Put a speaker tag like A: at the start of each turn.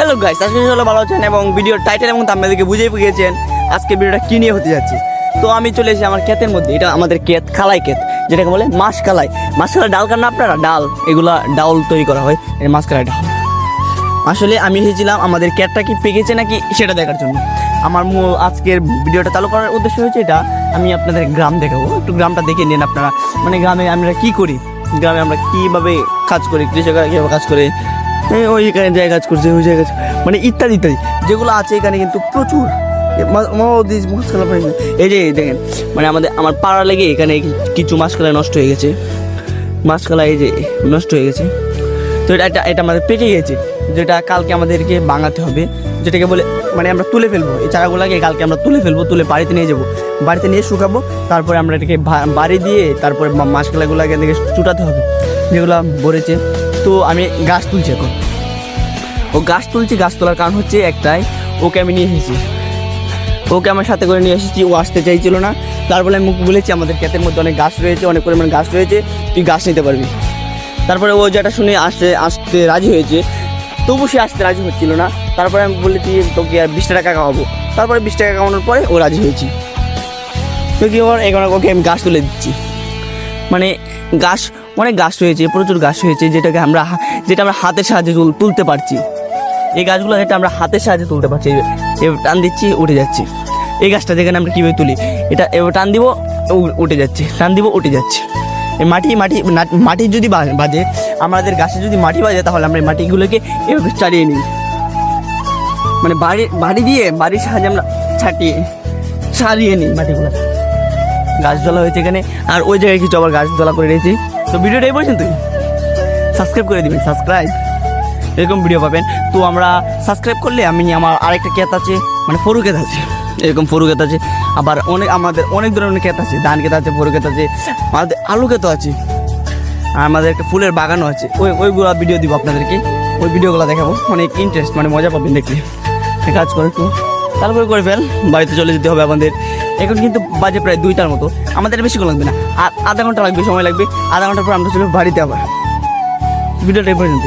A: Hello guys, আজকে সবাই ভালো আছেন এবং ভিডিওর টাইটেল এবং আপনাদেরকে বুঝিয়ে গিয়েছেন আজকে ভিডিওটা কি নিয়ে হতে যাচ্ছে। তো আমি চলে এসেছি আমার ক্ষেতের মধ্যে। এটা আমাদের ক্ষেত, খালাই ক্ষেত, যেটাকে বলে মাসকালাই। মাসকালাই ডাল কান না আপনারা, ডাল, এগুলা ডাউল তৈরি করা হয়, এই মাসকালাই ডাল। আসলে আমি এসেছিলাম আমাদের ক্ষেতটা কি পেকেছে নাকি সেটা দেখার জন্য। আমার আজকের ভিডিওটা চালু করার উদ্দেশ্য হয়েছে এটা, আমি আপনাদের গ্রাম দেখাবো। একটু গ্রামটা দেখে নিন আপনারা, মানে গ্রামে আমরা কি করি, গ্রামে আমরা কীভাবে কাজ করি, কৃষকরা কীভাবে কাজ করে, ওইখানে জায়গায় কাজ করছে, ওই জায়গায় মানে ইত্যাদি ইত্যাদি যেগুলো আছে এখানে কিন্তু প্রচুর। এই যে দেখেন, মানে আমার পাড়া লেগে এখানে কিছু মাছকালাই নষ্ট হয়ে গেছে, মাছকালাই এই যে নষ্ট হয়ে গেছে। তো এটা আমাদের পেকে গেছে, যেটা কালকে আমাদেরকে ভাঙাতে হবে, যেটাকে বলে মানে আমরা তুলে ফেলবো। এই চারাগুলোকে কালকে আমরা তুলে ফেলবো, তুলে বাড়িতে নিয়ে যাবো, বাড়িতে নিয়ে শুকাবো। তারপরে আমরা এটাকে বাড়ি দিয়ে তারপরে মাছকালাইগুলোকে থেকে চুটাতে হবে, যেগুলো ভরেছে। তো আমি গাছ তুলছি এখন, ও গাছ তুলছি। গাছ তোলার কারণ হচ্ছে একটাই, ওকে আমি নিয়ে এসেছি, ওকে আমার সাথে করে নিয়ে এসেছি। ও আসতে চাইছিল না, তারপরে আমি বলেছি আমাদের ক্ষেতের মধ্যে অনেক গাছ রয়েছে, অনেক পরিমাণ গাছ রয়েছে, তুই গাছ নিতে পারবি। তারপরে ও যেটা শুনে আসতে রাজি হয়েছে, তবু সে আসতে রাজি হচ্ছিল না। তারপরে আমি বলেছি তোকে আর 20 টাকা খাওয়াবো। তারপরে 20 টাকা খাওয়ানোর পরে ও রাজি হয়েছে। তো কি এখন ওকে আমি গাছ তুলে দিচ্ছি। মানে গাছ, অনেক গাছ রয়েছে, প্রচুর গাছ রয়েছে, যেটা আমরা হাতের সাহায্যে তুলতে পারছি। এই গাছগুলো যেটা আমরা হাতের সাহায্যে তুলতে পারছি, এবার টান দিচ্ছি উঠে যাচ্ছে। এই গাছটা যেখানে আমরা কীভাবে তুলি, এটা এবার টান দিব উঠে যাচ্ছে, টান দিব উঠে যাচ্ছে। এই মাটি যদি বাজে, আমাদের গাছে যদি মাটি বাজে, তাহলে আমরা এই মাটিগুলোকে এভাবে চালিয়ে নিই, মানে বাড়ির সাহায্যে আমরা সারিয়ে নিই মাটিগুলো। গাছ জ্বলা হয়েছে এখানে, আর ওই জায়গায় কিছু আবার গাছ জ্বলা করে রেখেছি। তো ভিডিওটা এই পর্যন্তই, সাবস্ক্রাইব করে দিবেন, সাবস্ক্রাইব, এরকম ভিডিও পাবেন। তো আমরা সাবস্ক্রাইব করলে আমার আরেকটা ক্ষেত আছে, মানে ফরু ক্ষেত আছে, এরকম ফরু ক্ষেত আছে। আবার আমাদের অনেক ধরনের ক্ষেত আছে, ধান ক্ষেত আছে, ফরু ক্ষেত আছে, আমাদের আলু ক্ষেত আছে, আর আমাদের একটা ফুলের বাগানও আছে। ওইগুলো ভিডিও দিব আপনাদেরকে, ওই ভিডিওগুলো দেখাবো, অনেক ইন্টারেস্ট, মানে মজা পাবেন দেখলে। কাজ করে একটু তারপরে করে ফেল, বাড়িতে চলে যেতে হবে আমাদের। এখন কিন্তু বাজে প্রায় 2টার মতো, আমাদের বেশিক্ষণ লাগবে না, আর আধা ঘন্টা লাগবে, সময় লাগবে। আধা ঘন্টার পর আমরা চলে বাড়িতে। আবার ভিডিওটা এই পর্যন্ত।